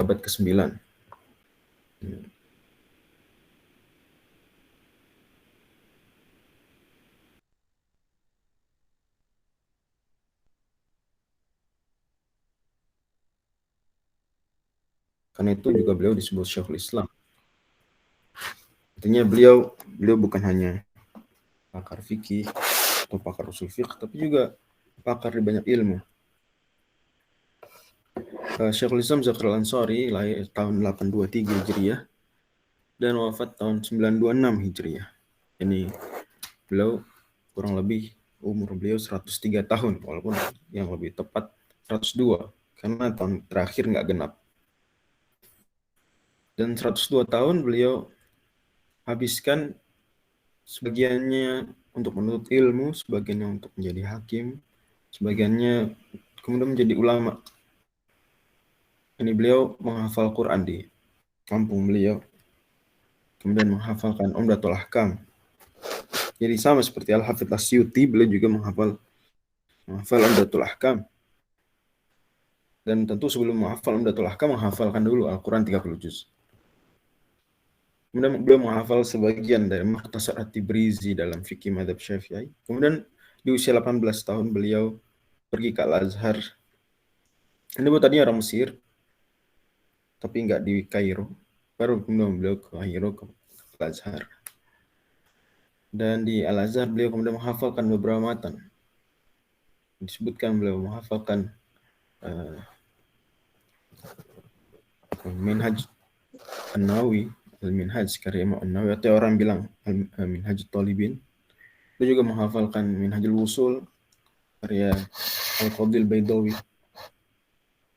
abad ke-9. Karena itu juga beliau disebut Syekhul Islam. Artinya beliau bukan hanya pakar fikih atau pakar usul fiqh, tapi juga pakar di banyak ilmu. Syekhul Islam Zakir Al-Ansari lahir tahun 823 Hijriah dan wafat tahun 926 Hijriah. Ini beliau kurang lebih umur beliau 103 tahun, walaupun yang lebih tepat 102, karena tahun terakhir nggak genap. Dan 102 tahun beliau habiskan sebagiannya untuk menuntut ilmu, sebagiannya untuk menjadi hakim, sebagiannya kemudian menjadi ulama. Ini beliau menghafal Quran di kampung beliau, kemudian menghafalkan Umdatul Ahkam. Jadi sama seperti Al-Hafidz Asyuti, beliau juga menghafal Umdatul Ahkam. Dan tentu sebelum menghafal Umdatul Ahkam, menghafalkan dulu Al-Quran 30 juz. Kemudian beliau menghafal sebagian dari Mukhtasar At-Tibrizi dalam fikih mazhab Syafi'i. Kemudian di usia 18 tahun beliau pergi ke Al-Azhar. Ini tadinya orang Mesir, tapi nggak di Kairo. Baru kemudian beliau ke Kairo, ke Al-Azhar. Dan di Al-Azhar beliau kemudian menghafalkan beberapa matan. Disebutkan beliau menghafalkan Minhaj An-Nawawi, Al-Minhaj karya Imam An-Nawawi, atau orang bilang Minhaj Talibin. Dia juga menghafalkan Minhajul Wusul karya Al-Qadil Baidawi,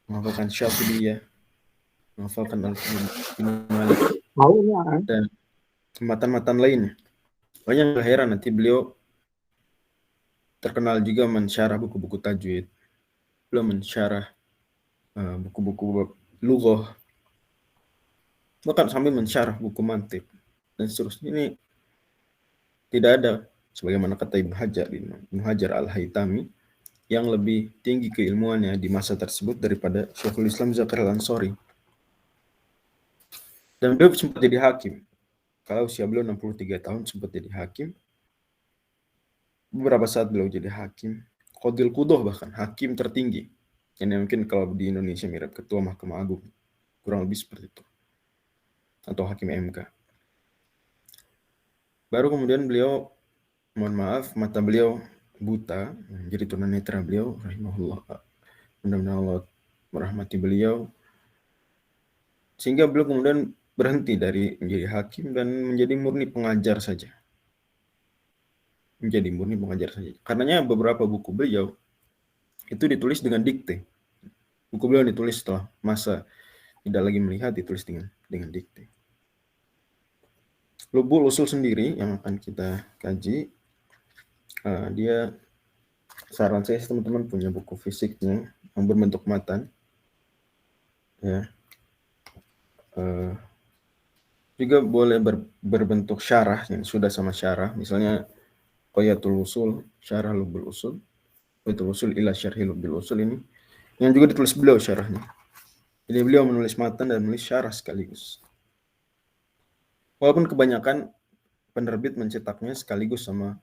menghafalkan Syafidiyah, menghafalkan Al-Bin Malik, dan matan-matan lainnya. Banyak heran nanti beliau terkenal juga mensyarah buku-buku tajwid, beliau mensyarah buku-buku lughah, bahkan sambil mensyarah buku mantiq dan seterusnya. Ini tidak ada, sebagaimana kata Ibnu Hajar Al-Haytami, yang lebih tinggi keilmuannya di masa tersebut daripada Syekhul Islam Zakir Al-Ansari. Dan beliau sempat jadi hakim. Kalau usia beliau 63 tahun sempat jadi hakim. Beberapa saat beliau jadi hakim. Qadil Qudoh bahkan, hakim tertinggi. Yang mungkin kalau di Indonesia mirip Ketua Mahkamah Agung. Kurang lebih seperti itu. Atau hakim MK. Baru kemudian beliau, mohon maaf, mata beliau buta. Jadi tunanetra beliau, rahimahullah. Mudah-mudahan Allah merahmati beliau. Sehingga beliau kemudian berhenti dari menjadi hakim dan menjadi murni pengajar saja. Karenanya beberapa buku beliau itu ditulis dengan dikte. Buku beliau ditulis setelah masa tidak lagi melihat, ditulis dengan dikte. Lubul Usul sendiri yang akan kita kaji, dia, saran saya teman-teman punya buku fisiknya yang berbentuk matan, ya. Juga boleh berbentuk syarah yang sudah sama syarah, misalnya Qoyatul Usul, Syarah Lubul Usul, Qoyatul Usul ila Syarhi Lubul Usul, ini yang juga ditulis beliau syarahnya. Jadi beliau menulis matan dan menulis syarah sekaligus. Walaupun kebanyakan penerbit mencetaknya sekaligus sama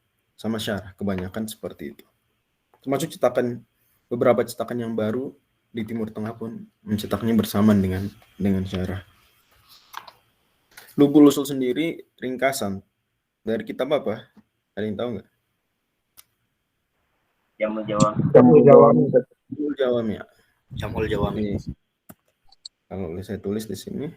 syarah, kebanyakan seperti itu. Termasuk beberapa cetakan yang baru di Timur Tengah pun mencetaknya bersamaan dengan syarah. Lubul Usul sendiri ringkasan dari kitab apa? Ada yang tahu nggak? Jamul Jawami. Jamul Jawami. Kalau saya tulis di sini.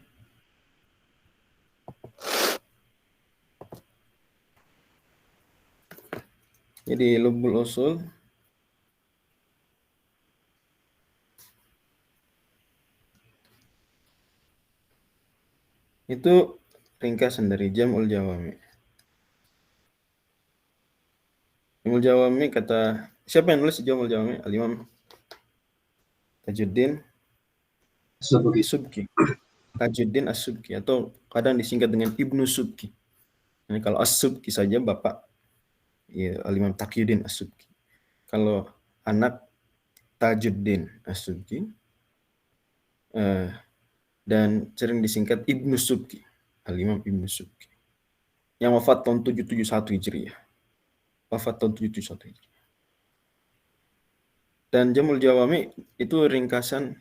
Jadi Lubul Usul itu ringkasan dari Jamul Jawami. Jamul Jawami, kata siapa yang nulis Jamul Jawami? Al-Imam Tajuddin Subki. Tajuddin As-Subki, atau kadang disingkat dengan Ibnu Subki. Ini kalau As-Subki saja bapak, ya, Al-Imam Taqiyuddin As-Subki. Kalau anak Tajuddin As-Subki, dan sering disingkat Ibnu Subki, Al-Imam Ibnu Subki, yang wafat tahun 771 Hijriah. Wafat tahun 771 Hijriah. Dan Jamul Jawami itu ringkasan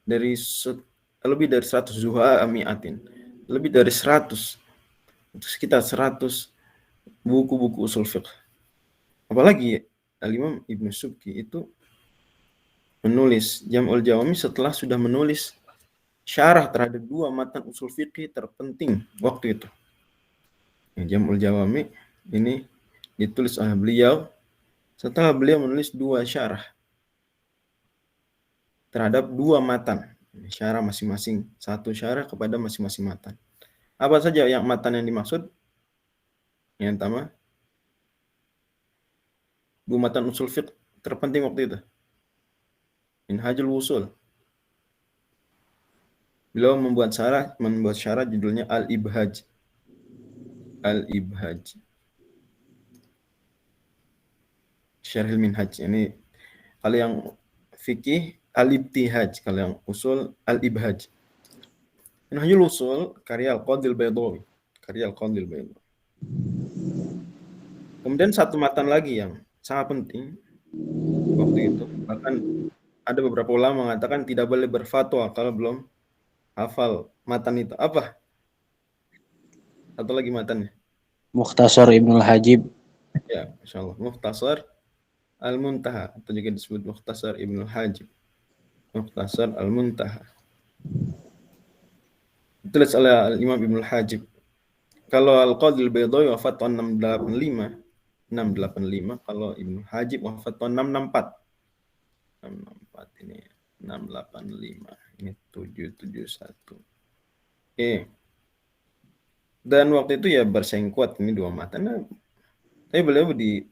dari lebih dari 100 zuha amiatin, lebih dari 100, sekitar 100 buku-buku usul fiqh. Apalagi Al-Imam Ibnu Subki itu menulis Jamul Jawami setelah sudah menulis syarah terhadap 2 matan usul fiqh terpenting waktu itu. Jamul Jawami ini ditulis oleh beliau setelah beliau menulis 2 syarah terhadap 2 matan. Syarah masing-masing, 1 syarah kepada masing-masing matan. Apa saja yang matan yang dimaksud? Yang pertama, 2 matan usul fiqh terpenting waktu itu. Minhajul Wusul. Beliau membuat syarah judulnya Al-Ibhaj. Al-Ibhaj. Syarhil Minhaj. Ini kalau yang fikih Al-Ibtihaj, kalau yang usul Al-Ibhaj. Minhajul Wusul karya Al-Qadil Baydawi. Kemudian 1 matan lagi yang sangat penting waktu itu, bahkan ada beberapa ulama mengatakan tidak boleh berfatwa kalau belum hafal matan itu. Apa? Satu lagi matannya. Mukhtasar Ibnul Hajib. Ya, insyaallah. Mukhtasar Al-Muntaha atau juga disebut Mukhtasar Ibnul Hajib. Mukhtasar Al-Muntaha. Ditulis oleh Al-Imam Ibnul Hajib. Kalau Al-Qadil Baydawi wafat tahun 685, kalau Ibnu Hajib wafat tahun 664. 664 ini 685, ini 771. Oke. Dan waktu itu ya bersaing kuat ini 2 matan. Tapi beliau di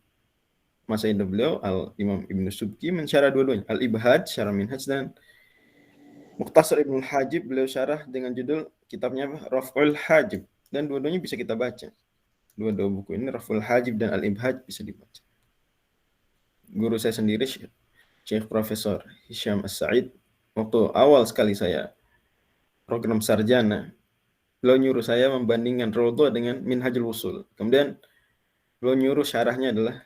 masa hidup beliau Al-Imam Ibnu Subki mensyarah dua-duanya, Al-Ibhaj, syarah Minhaj, dan Mukhtasar Ibnul Hajib beliau syarah dengan judul kitabnya Raf'ul Hajib, dan dua-duanya bisa kita baca. Dua-dua buku ini, Raf'ul Hajib dan Al-Ibhaj, bisa dibaca. Guru saya sendiri Syekh Profesor Hisham As-Sa'id, waktu awal sekali saya program sarjana, beliau nyuruh saya membandingkan Raudhah dengan Minhajul Wusul. Kemudian beliau nyuruh syarahnya adalah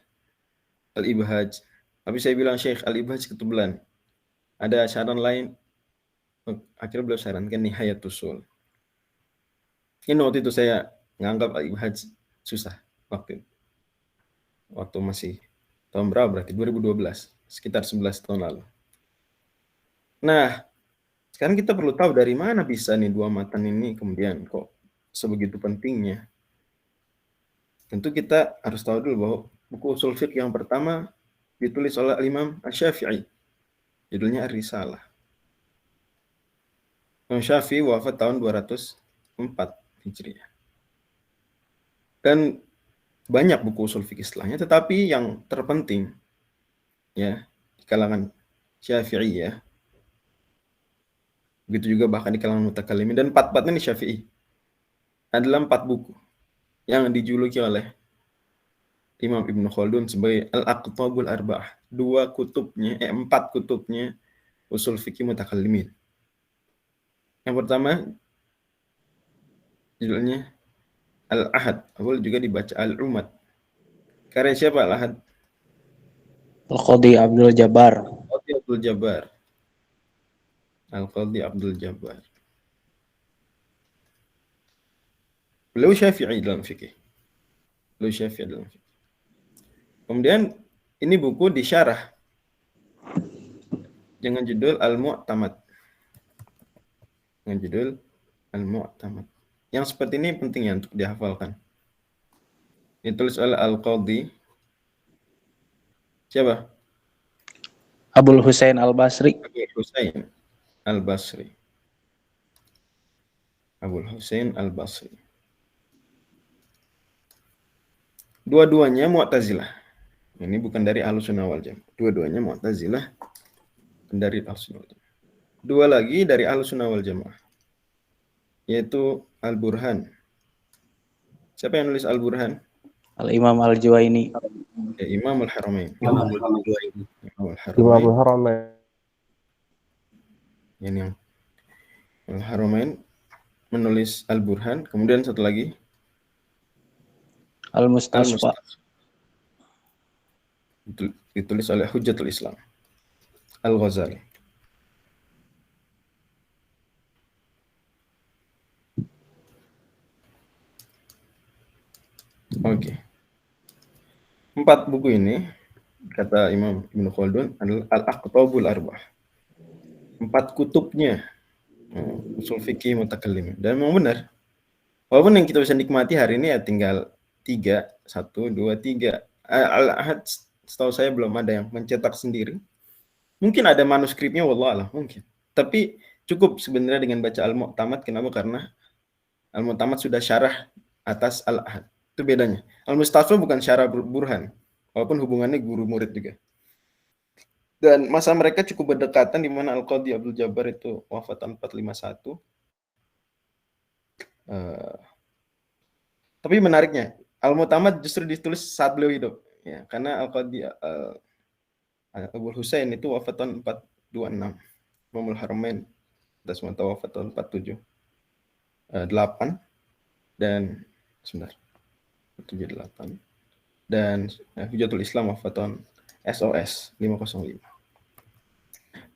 Al-Ibhaj. Tapi saya bilang, Syekh, Al-Ibhaj ketebelan. Ada saran lain. Akhirnya beliau sarankan Nihayatus Usul. Ini waktu itu saya menganggap Al-Ibhaj susah waktu itu. Waktu masih tahun berapa berarti? 2012. Sekitar 11 tahun lalu. Nah, sekarang kita perlu tahu dari mana bisa nih 2 matan ini kemudian kok sebegitu pentingnya. Tentu kita harus tahu dulu bahwa buku usul fiqh yang pertama ditulis oleh Imam Asy-Syafi'i. Judulnya Ar-Risalah. Imam Syafi'i wafat tahun 204 Hijriah. Dan banyak buku usul fiqh setelahnya, tetapi yang terpenting ya di kalangan Syafi'i ya. Begitu juga bahkan di kalangan mutakallimin, dan 4-4 ini Syafi'i. Adalah 4 buku yang dijuluki oleh Imam Ibnu Khaldun sebagai Al-Aqtabul Arba'ah. 4 kutubnya usul fikih mutakallimin. Yang pertama judulnya Al-Ahad, boleh juga dibaca Al-Umad. Karya siapa Al-Ahad? Al-Qadhi Abdul Jabbar. Al-Qadhi Abdul Jabbar. Beliau Syafi'i dalam fikih. Kemudian ini buku disyarah dengan judul Al-Mu'tamad. Yang seperti ini pentingnya untuk dihafalkan. Ditulis oleh Al-Qadhi siapa? Abul Husain Al-Basri. Abul Husain Al-Basri. Dua-duanya Mu'tazilah. Ini bukan dari Ahlussunnah wal Jamaah. Dua-duanya Mu'tazilah dari Ahlussunnah wal Jamaah. 2 lagi dari Ahlussunnah wal Jamaah, yaitu Al-Burhan. Siapa yang nulis Al-Burhan? Al-Imam Al-Juwaini. Imam Al-Haramain. Imam Al-Haramain. Ini yang Al-Haramain menulis Al-Burhan, kemudian satu lagi Al-Mustasfa. Al-Mustaf, ditulis oleh Hujjatul Islam Al-Ghazali. Oke. 4 buku ini, kata Imam Ibn Khaldun, adalah Al-Aqtabul Arba'ah. 4 kutubnya usul fikih mutakallim. Dan memang benar. Walaupun yang kita bisa nikmati hari ini ya tinggal 3, 1, 2, 3. Al-Ahad setahu saya belum ada yang mencetak sendiri. Mungkin ada manuskripnya, wallahualam, mungkin. Tapi cukup sebenarnya dengan baca Al-Mu'tamad. Kenapa? Karena Al-Mu'tamad sudah syarah atas Al-Ahad. Itu bedanya. Al-Mustafa bukan syarah burhan, walaupun hubungannya guru murid juga. Dan masa mereka cukup berdekatan, di mana Al-Qadhi Abdul Jabbar itu wafat tahun 451. Tapi menariknya, Al-Mu'tamad justru ditulis saat beliau hidup. Ya, karena Al-Qadhi Abul Husain itu wafat tahun 426. Imamul Haramain atas mata wafat tahun 478. Dan sebentar, 478. Dan Hujjatul Islam wafat tahun SOS 505.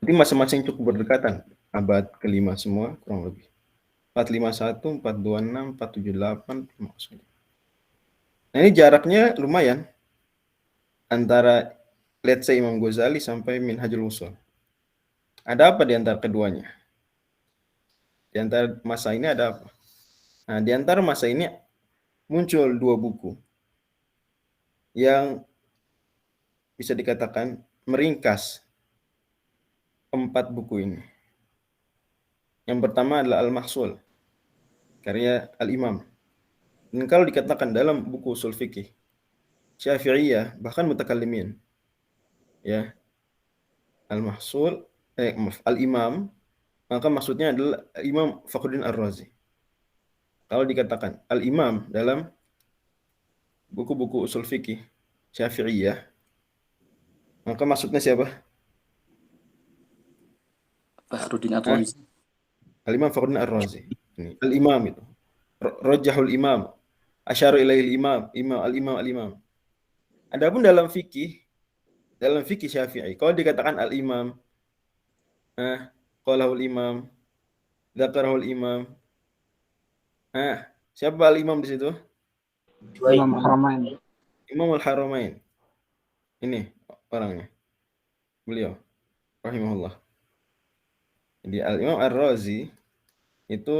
Jadi masing-masing cukup berdekatan, abad kelima semua kurang lebih. 451, 426, 478, 505. Nah ini jaraknya lumayan antara let's say Imam Ghazali sampai Minhajul Usul. Ada apa di antara keduanya? Di antara masa ini ada apa? Nah, di antara masa ini muncul 2 buku yang bisa dikatakan meringkas 4 buku ini. Yang pertama adalah Al-Mahsul, karya Al-Imam. Dan kalau dikatakan dalam buku usul fikih Syafi'iyah, bahkan mutakallimin, ya, Al-Mahsul, Al-Imam, maka maksudnya adalah Imam Fakhruddin Ar-Razi. Kalau dikatakan Al-Imam dalam buku-buku usul fikih Syafi'iyah, maka maksudnya siapa? Fakhruddin Ar-Razi. Al-Imam Fakhruddin Ar-Razi. Ini Al-Imam itu. Rajahul Imam, asyaru ilaihil imam, al-imam al-imam. Adapun dalam fikih Syafi'i, kalau dikatakan al-imam, qalahul imam, dzakarahul imam. Siapa al-imam di situ? Imam Haramain. Imam al-Haramain. Ini orangnya. Beliau rahimahullah. Jadi al-Imam Ar-Razi itu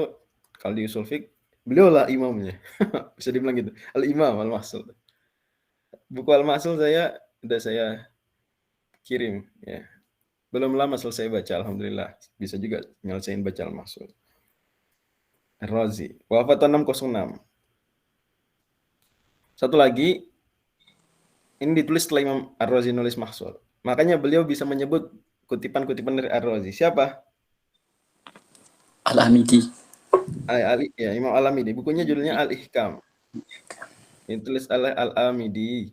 kalau di usul fiqh beliau lah imamnya. Bisa dibilang gitu. Al-Imam Al-Mahsul. Buku Al-Mahsul udah saya kirim ya. Belum lama selesai baca, alhamdulillah. Bisa juga nyelesain baca Al-Mahsul. Ar-Razi, wafat tahun 606. Satu lagi, ini ditulis setelah Imam Ar-Razi nulis Mahsul. Makanya beliau bisa menyebut kutipan-kutipan dari Ar-Razi. Siapa? Al-Amidi. Ya, Imam Al-Amidi. Bukunya judulnya Al-Ihkam. Ini tulis oleh Al-Amidi.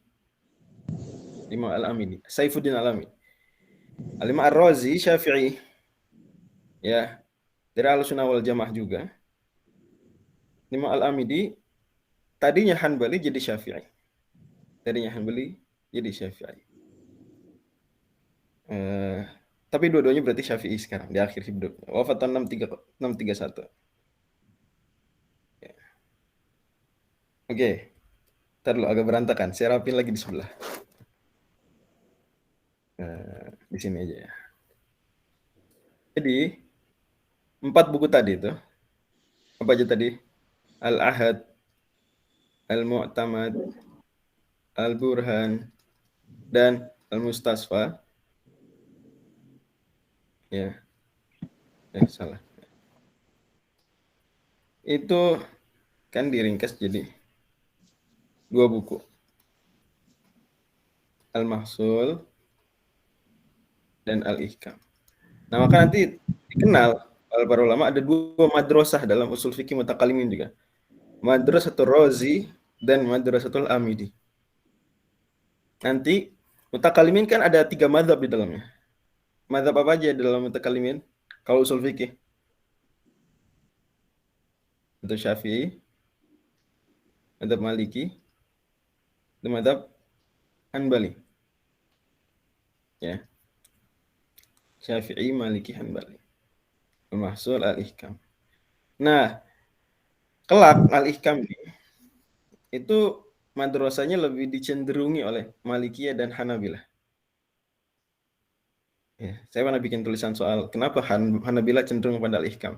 Imam Al-Amidi. Saifuddin Al-Amidi. Al-Imam Ar-Razi Syafi'i. Ya, dari Ahlussunnah wal Jamaah juga. Imam Al-Amidi tadinya Hanbali jadi Syafi'i. Tapi dua-duanya berarti Syafi'i sekarang di akhir hidupnya. Wafat tahun 631. Ya. Oke. Ntar dulu agak berantakan. Saya rapin lagi di sebelah. Di sini aja ya. Jadi 4 buku tadi itu apa aja tadi? Al-Ahad, Al-Mu'tamad, Al-Burhan, dan Al-Mustasfa. Ya. Salah. Itu kan diringkas jadi 2 buku. Al-Mahsul dan Al-Ihkam. Nah, maka nanti dikenal oleh para ulama ada 2 madrasah dalam usul fikih mutakallimin juga. Madrasatul Razi dan Madrasatul Amidi. Nanti mutakallimin kan ada 3 mazhab di dalamnya. Mazhab apa aja dalam mutakallimin? Kalau usul fikih? atau Syafi'i, mazhab Maliki, atau mazhab Hanbali. Ya. Syafi'i, Maliki, Hanbali. Al-Mahsul, Al-Ihkam. Nah, kelak Al-Ihkam ini itu madrasahnya lebih dicenderungi oleh Malikiyah dan Hanabilah. Ya, saya pernah bikin tulisan soal kenapa Hanabilah cenderung pada Al-Ihkam.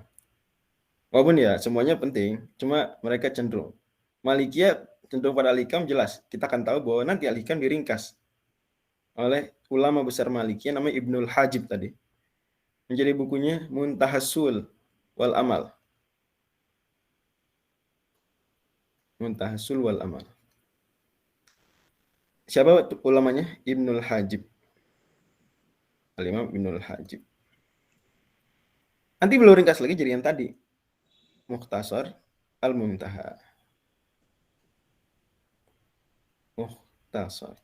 Walaupun ya semuanya penting, cuma mereka cenderung. Malikiyah cenderung pada Al-Ihkam jelas. Kita akan tahu bahwa nanti Al-Ihkam diringkas oleh ulama besar Malikiyah namanya Ibnul Hajib tadi. Menjadi bukunya Muntahasul wal Amal. Muntahasul wal Amal. Siapa ulamanya? Ibnul Hajib. Al-Imam Ibnul Hajib. Nanti beliau ringkas lagi jadi yang tadi. Mukhtasar Al-Muntaha. Mukhtasar.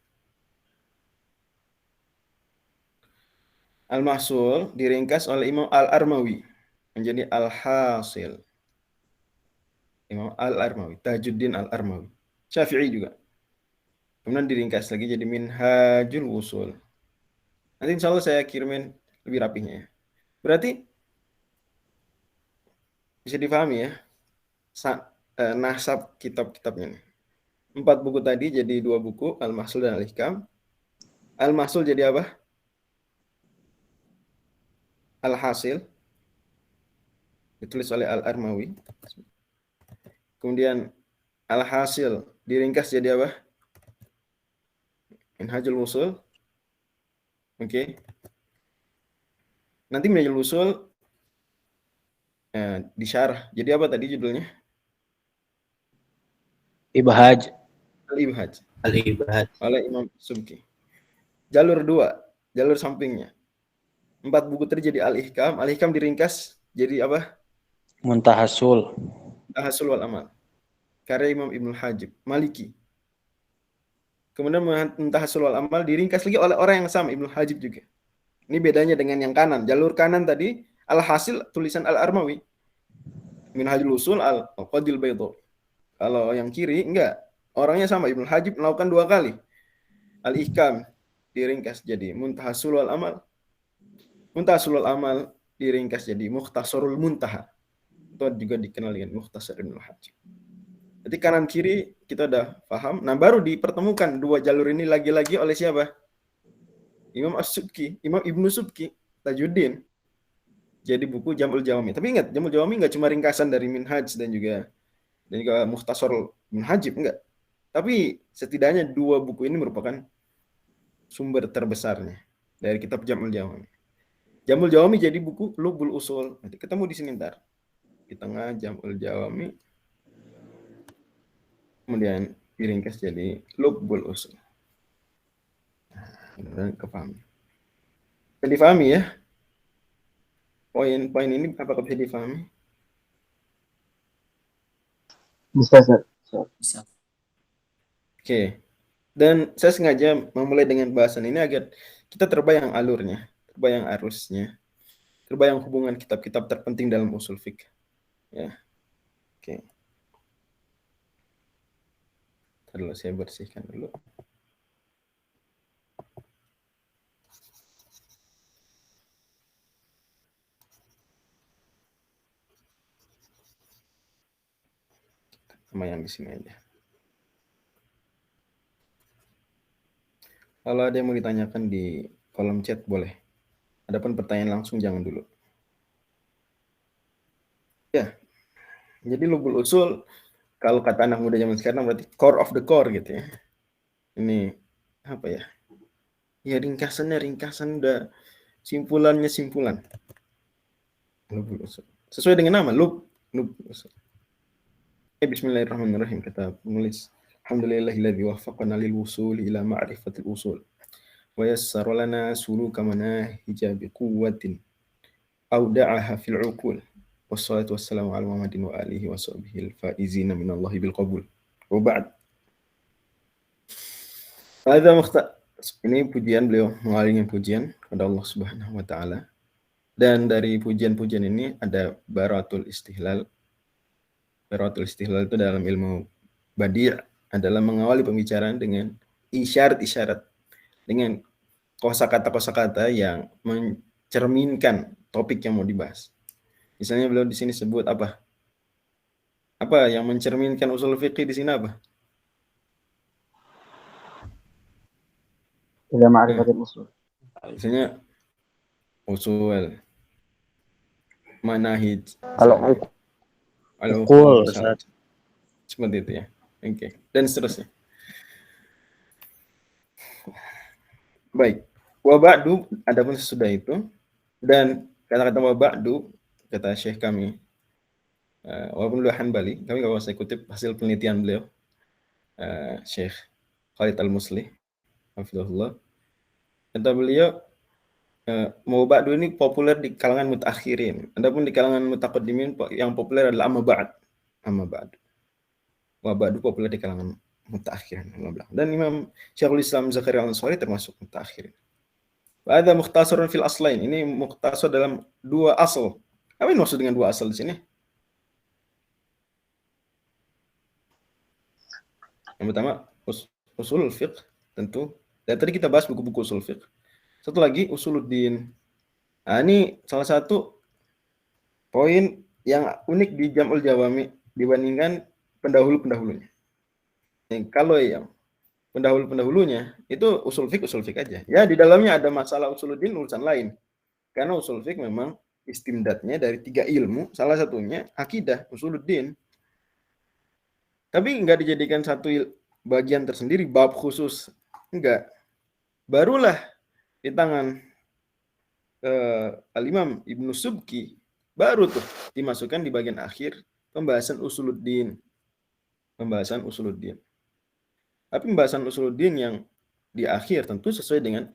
Al-Mahsul diringkas oleh Imam Al-Armawi menjadi Al-Hasil. Imam Al-Armawi, Tajuddin Al-Armawi. Syafi'i juga. Kemudian diringkas lagi jadi Minhajul Wusul. Nanti insya Allah saya kirimin lebih rapihnya. Berarti bisa dipahami ya nasab kitab-kitabnya nih. 4 buku tadi jadi 2 buku, Al-Mahsul dan Al-Ihkam. Al-Mahsul jadi apa? Al-Hasil. Ditulis oleh Al-Armawi. Kemudian Al-Hasil diringkas jadi apa? Minhajul Wusul. Oke. Nanti Minhajul Wusul disyarah. Jadi apa tadi judulnya? Ibhaj. Al-Ibhaj. Al-Ibhaj. Oleh Imam Subki. Jalur 2, jalur sampingnya. 4 buku terjadi Al-Ihkam. Al-Ihkam diringkas jadi apa? Muntahasul. Muntahasul wal Amal. Karya Imam Ibnul Hajib, Maliki. Kemudian Muntahasul wal Amal diringkas lagi oleh orang yang sama, Ibnul Hajib juga. Ini bedanya dengan yang kanan. Jalur kanan tadi, Al-Hasil tulisan Al-Armawi. Minhajul Usul Al-Qadil Baydawi. Kalau yang kiri, enggak. Orangnya sama, Ibnul Hajib melakukan 2 kali. Al-Ihkam diringkas jadi Muntahasul wal Amal. Muntahasul wal Amal diringkas jadi Mukhtasarul Muntaha. Itu juga dikenal dengan Mukhtasar Ibnul Hajib. Jadi kanan kiri kita udah paham. Nah, baru dipertemukan 2 jalur ini lagi-lagi oleh siapa? Imam As-Subki, Imam Ibnu Subki, Tajuddin. Jadi buku Jam'ul Jawami. Tapi ingat, Jam'ul Jawami enggak cuma ringkasan dari Minhaj dan juga Mukhtasar Ibnu Hajib, enggak. Tapi setidaknya 2 buku ini merupakan sumber terbesarnya dari kitab Jam'ul Jawami. Jam'ul Jawami jadi buku Lubbul Usul. Nanti ketemu di sini ntar. Di tengah Jam'ul Jawami. Kemudian diringkas jadi Lubbul Usul. Mudah-mudahan kepahami. Bisa difahami ya? Poin-poin ini apakah bisa difahami? Bisa, Ustaz. Bisa. Oke. Dan saya sengaja memulai dengan bahasan ini agar kita terbayang alurnya, terbayang arusnya, terbayang hubungan kitab-kitab terpenting dalam usul fikih. Ya. Oke. Dulu saya bersihkan dulu. Sama yang di sini aja. Kalau ada yang mau ditanyakan di kolom chat boleh. Adapun pertanyaan langsung jangan dulu. Ya. Jadi Lubbul Usul kalau kata anak muda zaman sekarang berarti core of the core gitu ya. Ini apa ya? Ya ringkasan udah simpulannya simpulan. Lubbul Usul. Sesuai dengan nama Lubbul Usul. Bismillahirrahmanirrahim kata penulis. Alhamdulillahilladzi waffaqana lil wusuli ila ma'rifatil usul wa yassara lana suluka manahija biquwwatin awda'aha fil 'uqul. Wassalatu wassalamu ala Muhammadin wa alihi wa sahbihi al-faizina minallahi bil qabul. Wa ba'd. Ini pujian beliau mengalirkan pujian kepada Allah Subhanahu wa taala. Dan dari pujian-pujian ini ada baratul istihlal, Qiraatul istihlal itu dalam ilmu badi' adalah mengawali pembicaraan dengan isyarat-isyarat, dengan kosakata-kosakata yang mencerminkan topik yang mau dibahas. Misalnya beliau di sini sebut apa? Apa yang mencerminkan usul fikih di sini apa? إلى معرفة الأصول. Misalnya usul, manahij, Al-uqul, misalnya. Seperti itu ya. Oke. Dan seterusnya. Baik. Wa ba'du, adapun sesudah itu, dan kata-kata wa ba'du, kata Syekh kami, walaupun beliau Hanbali, kami kalau saya kutip hasil penelitian beliau, Syekh Khalid Al-Muslih, hafizahullah, kata beliau, wa ba'du ini populer di kalangan mutaakhirin. Adapun di kalangan mutaqaddimin yang populer adalah amma ba'd. Amma ba'd. Wa ba'du populer di kalangan mutaakhirin. Dan Imam Syekhul Islam Zakaria Al-Ansari termasuk mutaakhirin. Wa hadza mukhtasarun fil aslain. Ini mukhtasar dalam dua asal. Apa yang maksud dengan dua asal di sini? Yang pertama usul fiqh tentu. Dan tadi kita bahas buku-buku usul fiqh. Satu lagi usuluddin. Nah, ini salah satu poin yang unik di Jam'ul Jawami dibandingkan pendahulu-pendahulunya. Kalau yang pendahulu-pendahulunya itu usul fiqh aja. Ya, di dalamnya ada masalah usuluddin urusan lain. Karena usul fiqh memang istimdadnya dari 3 ilmu, salah satunya akidah, usuluddin. Tapi enggak dijadikan satu bagian tersendiri, bab khusus. Enggak. Barulah di tangan Al-Imam Ibnu Subki baru tuh dimasukkan di bagian akhir pembahasan usuluddin. Tapi pembahasan usuluddin yang di akhir tentu sesuai dengan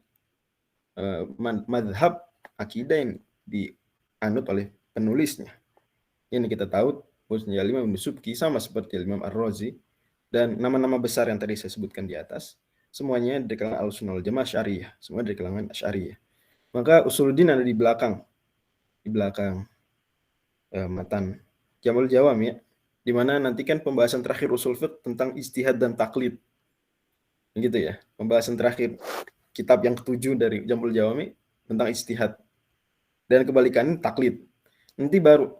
madhab akidah yang dianut oleh penulisnya. Ini kita tahu khususnya Imam Ibnu Subki sama seperti Imam Ar-Razi dan nama-nama besar yang tadi saya sebutkan di atas, semuanya dari kalangan Ahlussunnah wal Jamaah Asy'ariyah, semua dari kalangan Asy'ariyah. Maka usuluddin ada di belakang matan Jam'ul Jawami, di mana nanti kan pembahasan terakhir usul fiqh tentang ijtihad dan taklid. Gitu ya. Pembahasan terakhir kitab yang ke-7 dari Jam'ul Jawami tentang ijtihad. Dan kebalikannya taklid. Nanti baru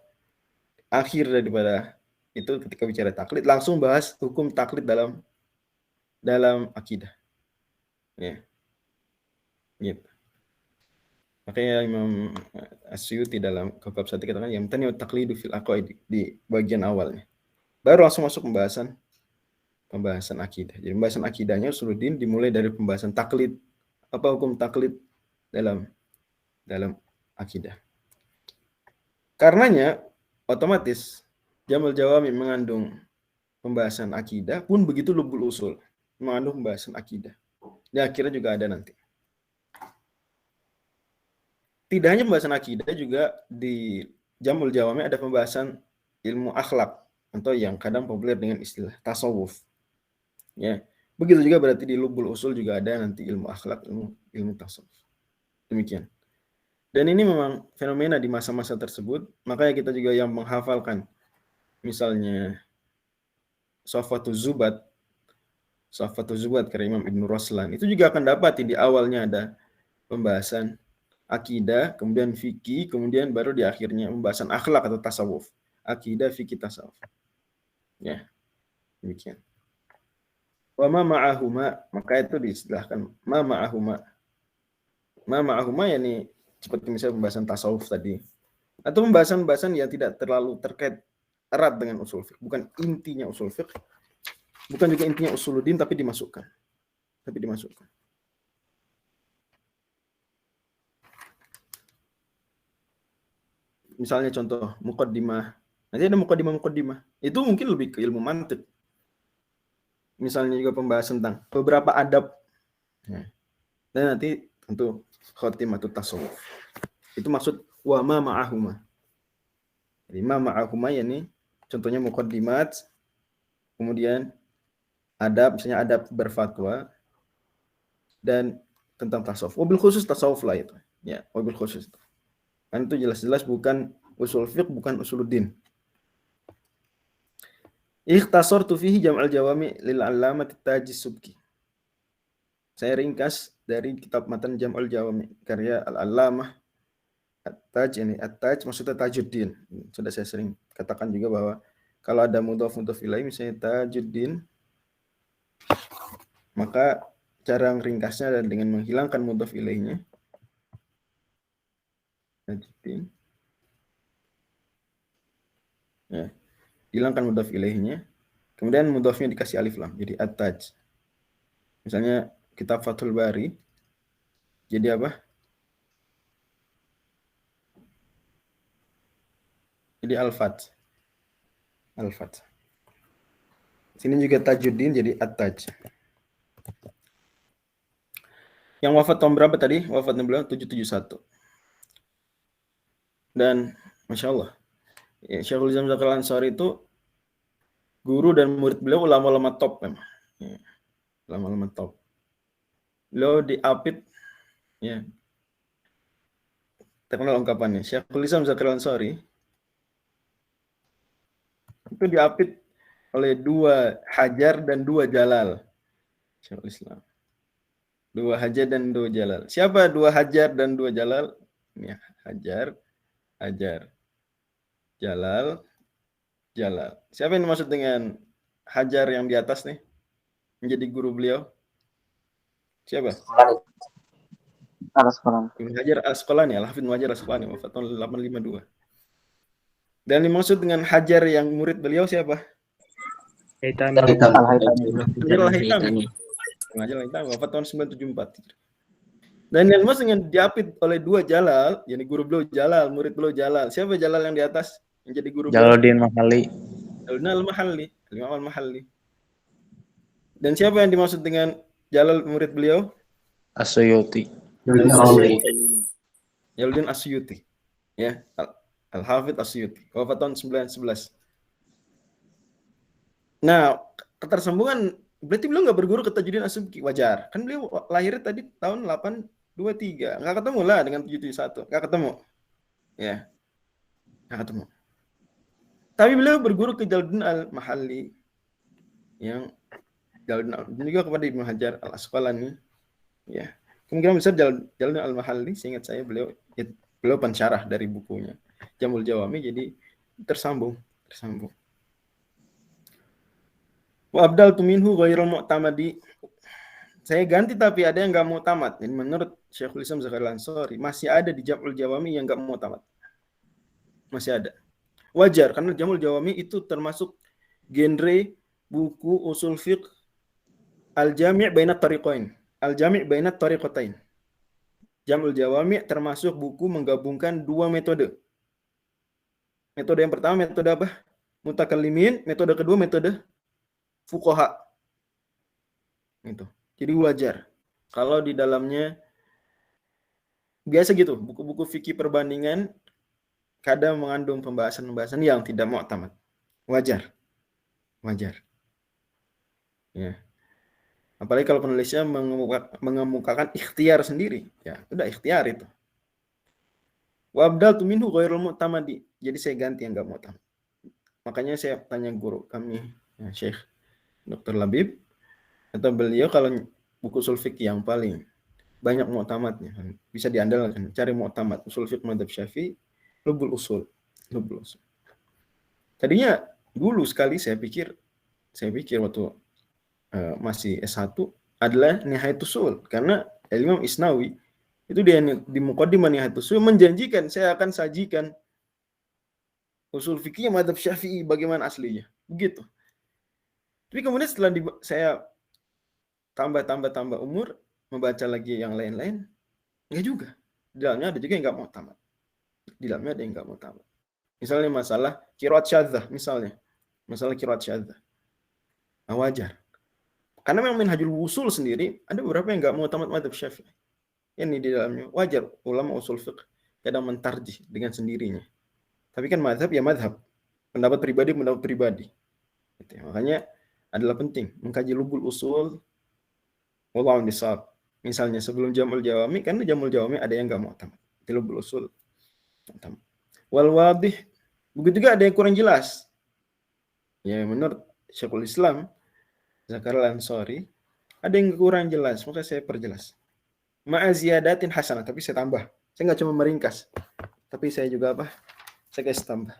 akhir daripada itu ketika bicara taklid langsung bahas hukum taklid dalam akidah. Ya. Gitu. Makanya Imam Asyuti dalam Kabab 1 katakan yang tanya taqlidu fil aqaid di bagian awalnya. Baru langsung masuk pembahasan akidah. Jadi pembahasan akidahnya usuluddin dimulai dari pembahasan taklid. Apa hukum taklid dalam akidah. Karenanya otomatis Jam'ul Jawami mengandung pembahasan akidah pun begitu lubul usul, mengandung pembahasan akidah. Di akhirnya juga ada nanti. Tidak hanya pembahasan akidah, juga di Jam'ul Jawami ada pembahasan ilmu akhlak atau yang kadang populer dengan istilah tasawuf. Ya, begitu juga berarti di lubul usul juga ada nanti ilmu akhlak, ilmu tasawuf. Demikian. Dan ini memang fenomena di masa-masa tersebut, makanya kita juga yang menghafalkan misalnya Safatul Zubat karya Imam Ibnu Raslan, itu juga akan dapat di awalnya ada pembahasan akidah, kemudian fikih, kemudian baru di akhirnya pembahasan akhlak atau tasawuf. Akidah, fikih, tasawuf. Ya, demikian. Wa ma ma'ahuma, maka itu diistilahkan ma ma'ahuma. Ma ma'ahuma yakni seperti misalnya pembahasan tasawuf tadi. Atau pembahasan-pembahasan yang tidak terlalu terkait erat dengan usul fiqh. Bukan intinya usul fiqh. Bukan juga intinya usuluddin, tapi dimasukkan. Misalnya contoh muqaddimah. Nanti ada muqaddimah. Itu mungkin lebih ke ilmu mantiq. Misalnya juga pembahasan tentang beberapa adab. Dan nanti tentu khotimatut tasawuf. Itu maksud wa ma ma'ahuma. Jadi ma ma'ahuma yakni contohnya muqaddimat, kemudian adab, misalnya adab berfatwa, dan tentang tasawuf. Wabil khusus tasawuf lah itu. Ya, wabil khusus itu. Kan itu jelas-jelas bukan usul fiqh, bukan usuluddin. Ikhtasartu fihi jam'al jawami lil 'allamati Taji Subki. Saya ringkas dari kitab matan Jam'ul Jawami karya Al-Allamah At-Taj, ini At-Taj maksudnya Tajuddin. Sudah saya sering katakan juga bahwa kalau ada mudhaf ilaih misalnya Tajuddin, maka cara ringkasnya adalah dengan menghilangkan mudhaf ilaihnya. Tajuddin. Ya, hilangkan mudhaf ilaihnya. Kemudian mudhafnya dikasih alif lam, jadi At-Taj. Misalnya kitab Fathul Bari, jadi apa? Jadi Al-Fath. Al-Fath. Sini juga Tajuddin jadi At-Taj. Yang wafat tahun berapa tadi? Wafatnya beliau 771. Dan Masya Allah, ya, Syekhul Islam Zakir Al-Ansari itu guru dan murid beliau ulama-ulama top memang. Ya, ulama-ulama top. Beliau diapit, ya, terkenal ungkapannya. Syekhul Islam Zakir Al-Ansari itu diapit oleh 2 Hajar dan 2 Jalal. Syekhul Islam. 2 Hajar dan 2 Jalal. Siapa 2 Hajar dan 2 Jalal? Ini Hajar, Jalal. Siapa yang dimaksud dengan Hajar yang di atas nih? Menjadi guru beliau? Siapa? Al-Asqalani. Ibnu Hajar Al-Asqalani, Al-Hafidz Ibnu Hajar Al-Asqalani, wafat tahun 852. Dan dimaksud dengan Hajar yang murid beliau siapa? Al-Haytami. Hajar Al-Haytami. Hajar Al-Haytami, wafat tahun 974. Dan yang dimaksud dengan diapit oleh 2 Jalal, yakni guru beliau Jalal, murid beliau Jalal. Siapa Jalal yang di atas? Yang jadi guru beliau? Jalaluddin Mahalli. Jalaluddin Al-Mahalli, Imam Al-Mahalli. Dan siapa yang dimaksud dengan Jalal murid beliau? As-Suyuti. Jalaluddin As-Suyuti. Ya, Al-Hafidz As-Suyuti. Wafat tahun 911. Nah, ketersambungan berarti beliau nggak berguru ke Tajuddin As-Subki, wajar. Kan beliau lahirnya tadi tahun 823. Nggak ketemu lah dengan 771. Nggak ketemu. Ya. Nggak ketemu. Tapi beliau berguru ke Jalaluddin Al-Mahalli. Yang Jalaluddin juga kepada Ibnu Hajar Al-Asqalani. Ya. Kemungkinan besar Jalaluddin Al-Mahalli, seingat saya beliau pensyarah dari bukunya Jamul Jawami, jadi tersambung. Wa abdaltu minhu ghairul mu'tamadi. Saya ganti tapi ada yang enggak mu'tamad. Ini menurut Syekhul Islam Zakir Al-Ansari masih ada di Jamul Jawami yang enggak mu'tamad. Masih ada. Wajar karena Jamul Jawami itu termasuk genre buku usul fiqh al-jami' baina tariqain. Al-jami' baina tariqatain. Jamul Jawami termasuk buku menggabungkan 2 metode. Metode yang pertama metode apa? Mutakallimin, metode kedua metode fuqaha. Itu. Jadi wajar kalau di dalamnya biasa gitu, buku-buku fikih perbandingan kadang mengandung pembahasan-pembahasan yang tidak mu'tamad. Wajar. Ya. Apalagi kalau penulisnya mengemukakan ikhtiar sendiri, ya udah ikhtiar itu. Wa abdaltu minhu ghairul mu'tamadi. Jadi saya ganti yang enggak mu'tamad. Makanya saya tanya guru kami, ya, Syekh Dr. Labib, atau beliau kalau buku usul fiqh yang paling banyak mu'tamadnya, bisa diandalkan, cari mu'tamad, usul fiqh madzhab Syafi'i, Lubul Usul. Tadinya dulu sekali saya pikir waktu masih S1 adalah Nihayatus Usul, karena Imam Isnawi itu dia di Muqaddimah Nihayatus Usul menjanjikan saya akan sajikan usul fikih madzhab Syafi'i bagaimana aslinya. Begitu. Tapi kemudian setelah saya tambah umur, membaca lagi yang lain-lain, enggak juga. Di dalamnya ada juga yang enggak mau tamat. Misalnya masalah qiraat syadzah, Masalah qiraat syadzah. Nah, wajar. Karena memang Minhajul Wusul sendiri ada beberapa yang enggak mau tamat madzhab Syafi'i. Ini di dalamnya wajar ulama usul fiqh kadang mentarjih dengan sendirinya. Tapi kan mazhab ya mazhab. Pendapat pribadi. Gitu ya. Makanya adalah penting mengkaji lubul usul. Wallahu a'lam. Misalnya sebelum Jamul Jawami, karena Jamul Jawami ada yang enggak mu'tamad. Di lubul usul. Wal wadih. Begitu juga ada yang kurang jelas. Ya menurut Syekhul Islam Zakaria Al-Ansari, ada yang kurang jelas, maka saya perjelas. Ma'aziyadatin hasanah, tapi saya tambah. Saya nggak cuma meringkas, tapi saya juga saya kasih tambah.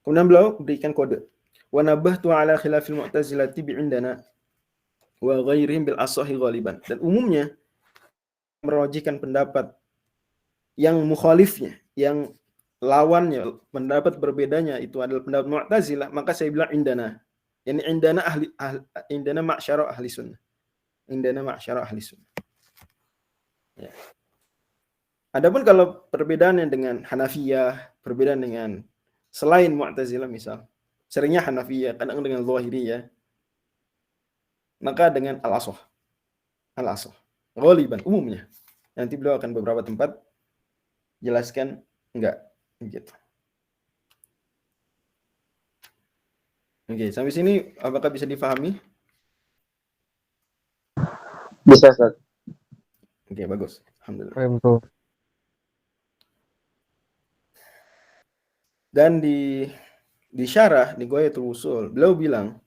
Kemudian beliau berikan kode. Wa nabahtu ala khilafil mu'tazilati bi'indana wa ghairihim bil asahi ghaliban. Dan umumnya merojihkan pendapat yang mukhalifnya, yang lawannya, pendapat berbedanya itu adalah pendapat Mu'tazilah, maka saya bilang indana. Yani indana ma'syara ahli sunnah. Indana ma'syara ahli sunnah. Ya. Adapun kalau perbedaannya dengan Hanafiyah, perbedaan dengan selain Mu'tazilah misal, seringnya Hanafiyah, kadang dengan Zahiriyah, maka dengan Al-Asah. Al-Asah. Ghaliban, umumnya. Nanti beliau akan beberapa tempat jelaskan enggak gitu. Oke, sampai sini apakah bisa difahami? Bisa, Ustaz. Oke, bagus. Alhamdulillah. Paham. Dan di syarah di Ghayatul Usul, beliau bilang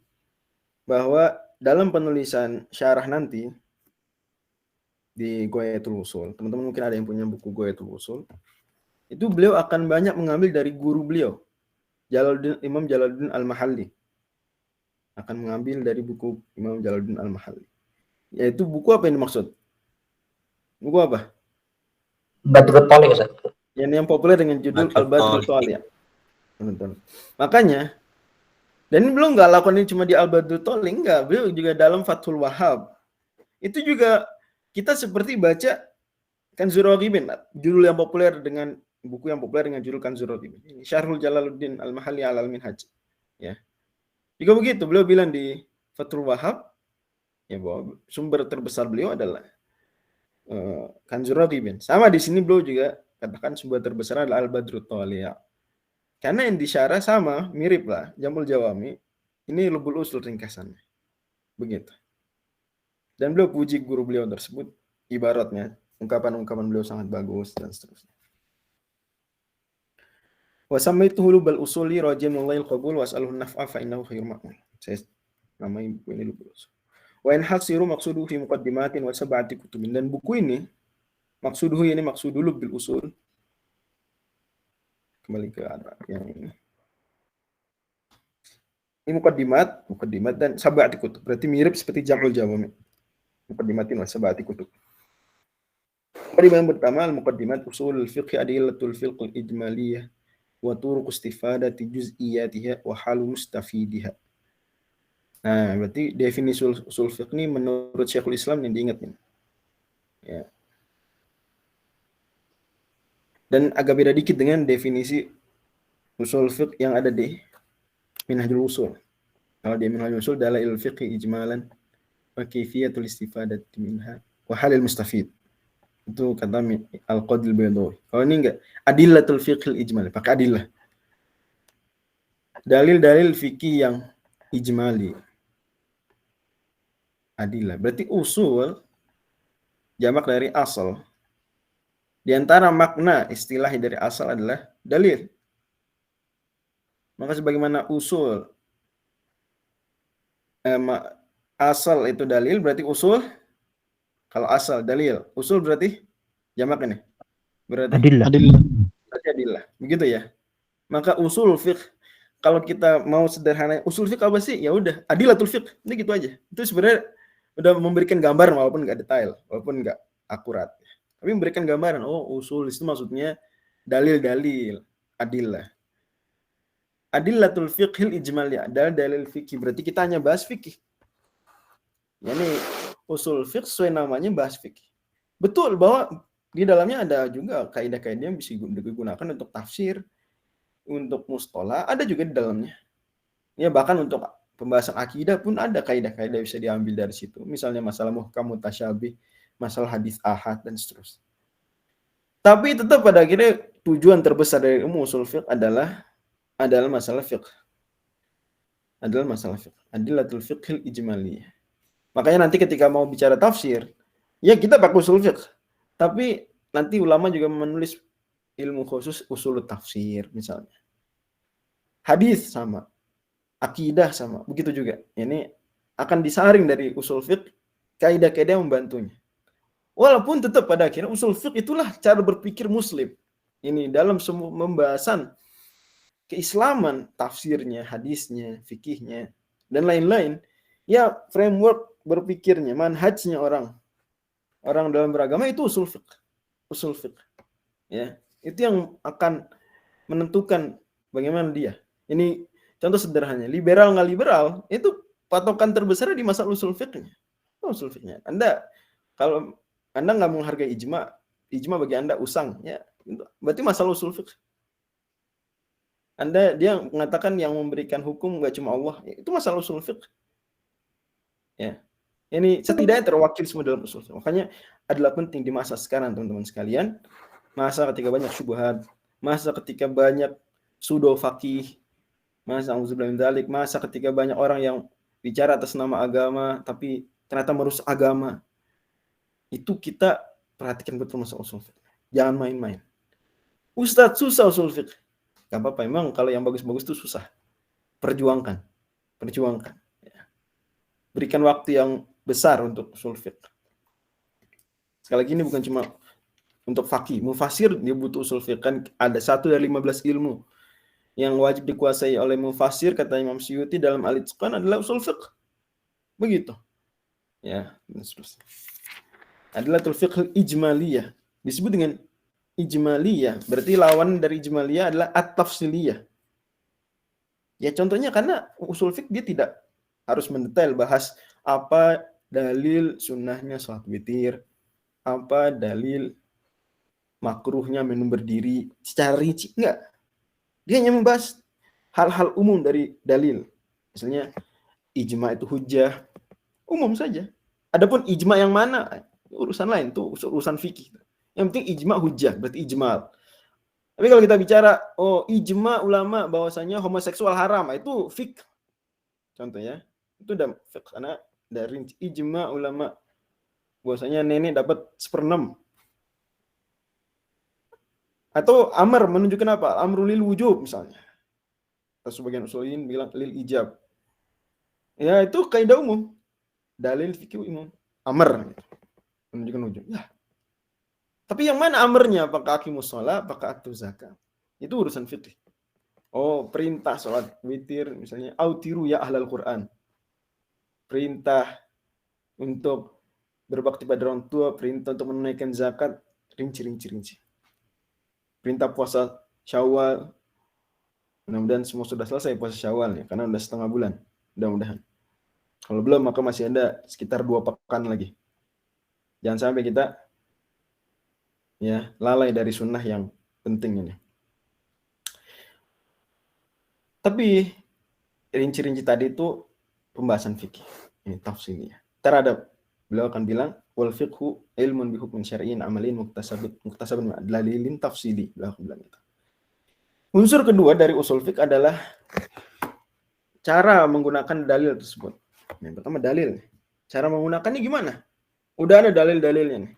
bahwa dalam penulisan syarah nanti di Ghayatul Usul, teman-teman mungkin ada yang punya buku Ghayatul Usul, itu beliau akan banyak mengambil dari guru beliau, Imam Jalaluddin Al-Mahalli. Akan mengambil dari buku Imam Jalaluddin Al-Mahalli. Yaitu buku apa yang dimaksud? Buku apa? Badrut Thalik, Ustaz. Yang populer dengan judul Al-Badrut Thalik. Makanya, dan ini belum nggak lakukan ini cuma di Al-Badrut Thalik, enggak. Beliau juga dalam Fathul Wahhab. Itu juga kita seperti baca Kanzur Raghibin, judul yang populer dengan buku yang populer dengan judul Kanzur Raghibin. Ini Syarhul Jalaluddin Al-Mahalli Alal Minhaj. Ya. Juga begitu, beliau bilang di Fathul Wahhab, ya bahwa sumber terbesar beliau adalah Kanzur Raghibin. Sama di sini beliau juga katakan sumber terbesar adalah Al-Badrut Thalik. Karena yang disyarah sama, mirip lah, Jamul Jawami. Ini Lubul Usul ringkasannya. Begitu. Dan beliau puji guru beliau tersebut, ibaratnya, ungkapan-ungkapan beliau sangat bagus, dan seterusnya. Wa sammaituhu lubal usuli rajimul lail qabul was'aluhu naf'a fa innahu khairul ma'mul. Saya namai buku ini Lubul Usul. Wa in hasiru maqsuduhu fi muqaddimatin wa sab'ati kutubin. Dan buku ini maksuduhu ini maksudu Lubul Usul. Kembali ke yang ini. Ini muqaddimat dan sab'ati kutub. Berarti mirip seperti Jam'ul Jawami. Muqaddimatin wa sab'ati kutub. Muqaddimat yang pertama al-muqaddimat usul al-fiqh adillatul fiqh al-ijmaliyah wa turuq istifadati juz'iyatiha wa halu mustafidiha. Nah, berarti definisi usul fiqh ini menurut Syekhul Islam yang diingat ini. Ya. Dan agak beda dikit dengan definisi usul fiqh yang ada di Minhajul Usul. Kalau di Minhajul Usul dalail fiqh ijmalan wa kaifiyatul istifadati minha wa halil mustafid. Itu kata Al-Qadil Baydawi. Kalau ini enggak, adillatul fiqhil ijmali, pakai adillah. Dalil-dalil fikih yang ijmali. Adillah. Berarti usul jamak dari asal. Di antara makna istilah dari asal adalah dalil. Maka sebagaimana usul asal itu dalil, berarti usul kalau asal dalil, usul berarti jamak ini. Berarti Adillah. Berarti adillah. Begitu ya. Maka usul fiqh, kalau kita mau sederhana, usul fiqh apa sih? Ya udah, adillatul fiqh. Ini gitu aja. Itu sebenarnya udah memberikan gambar walaupun enggak detail, walaupun enggak akurat. Tapi memberikan gambaran, oh usul itu maksudnya dalil-dalil, adillah. Adillatul fiqhil ijmali, dalil fikih. Berarti kita hanya bahas fikih. Yani usul fiqh sesuai namanya bahas fikih. Betul bahwa di dalamnya ada juga kaidah-kaidah yang bisa digunakan untuk tafsir, untuk mustolah, ada juga di dalamnya. Ya bahkan untuk pembahasan akidah pun ada kaidah-kaidah bisa diambil dari situ. Misalnya masalah muhkam mutasyabih, masalah hadis ahad dan seterusnya. Tapi tetap pada akhirnya tujuan terbesar dari ilmu usul fiqh adalah masalah fiqh. Adalah masalah fiqh. Adillatul fiqhil ijmaliyah. Makanya nanti ketika mau bicara tafsir, ya kita pakai usul fiqh. Tapi nanti ulama juga menulis ilmu khusus usul tafsir misalnya. Hadis sama. akidah sama. Begitu juga. Ini akan disaring dari usul fiqh, kaidah-kaidah yang membantunya. Walaupun tetap pada akhirnya usul fiqh itulah cara berpikir muslim. Ini dalam semua pembahasan keislaman, tafsirnya, hadisnya, fikihnya, dan lain-lain. Ya, framework berpikirnya, manhajnya orang dalam beragama itu usul fiqh. Usul fiqh. Ya, itu yang akan menentukan bagaimana dia. Ini contoh sederhananya, liberal nggak liberal, itu patokan terbesar di masalah usul fiqhnya. Usul fiqhnya. Kalau Anda nggak menghargai ijma bagi Anda usang, ya, berarti masalah usul fiqh. Dia mengatakan yang memberikan hukum nggak cuma Allah, ya, itu masalah usul fiqh. Ya. Ini setidaknya terwakil semua dalam usul fiqh. Makanya adalah penting di masa sekarang, teman-teman sekalian, masa ketika banyak syubhat, masa ketika banyak pseudo faqih, masa ketika banyak orang yang bicara atas nama agama tapi ternyata merusak agama. Itu kita perhatikan betul masalah usul fiqh. Jangan main-main. Ustadz, susah usul fiqh. Gak apa-apa, emang kalau yang bagus-bagus itu susah. Perjuangkan. Ya. Berikan waktu yang besar untuk usul fiqh. Sekali lagi ini bukan cuma untuk faqih. Mufasir dia butuh usul fiqh. Kan ada 1 dari 15 ilmu yang wajib dikuasai oleh mufasir, kata Imam Suyuti dalam Al-Itqan, adalah usul fiqh. Begitu. Ya, dan seterusnya. Adalah fiqh ijmaliyah. Disebut dengan ijmaliyah. Berarti lawan dari ijmaliyah adalah at-tafsiliyah. Ya contohnya karena usul fiqh dia tidak harus mendetail bahas apa dalil sunnahnya salat witir, apa dalil makruhnya minum berdiri secara rinci. Enggak. Dia hanya membahas hal-hal umum dari dalil. Misalnya ijma itu hujjah, umum saja. Adapun ijma yang mana urusan lain, tuh urusan fikih. Yang penting ijma hujjah, berarti ijmal. Tapi kalau kita bicara ijma ulama bahwasanya homoseksual haram, itu fikih. Contohnya, itu udah fikih karena dari ijma ulama bahwasanya nenek dapat 1/6. Atau amar menunjukkan apa? Amrul lil wujub misalnya. Atau sebagian usulin bilang lil ijab. Ya itu kaidah umum. Dalil fikih umum. Amar menunjukkan wujub. Ya. Tapi yang mana amarnya? Apakah aqimus shalah, apakah atuz zakat? Itu urusan fikih. Perintah salat witir misalnya autiru ya ahlal Quran. Perintah untuk berbakti pada orang tua, perintah untuk menunaikan zakat, rinci. Perintah puasa Syawal. Mudah-mudahan semua sudah selesai puasa Syawal ya, karena udah setengah bulan. Mudah-mudahan. Kalau belum maka masih ada sekitar 2 pekan lagi. Jangan sampai kita ya lalai dari sunnah yang penting ini. Tapi rinci-rinci tadi itu pembahasan fikih. Ini tafsirnya. Terhadap beliau akan bilang wal fiqhu ilmun bi hukmin syar'iyyin amalin muktasabun dalilin tafsili. Beliau akan bilang itu. Unsur kedua dari usul fiqh adalah cara menggunakan dalil tersebut. Yang pertama dalil. Cara menggunakannya gimana? Udah ada dalil-dalilnya nih.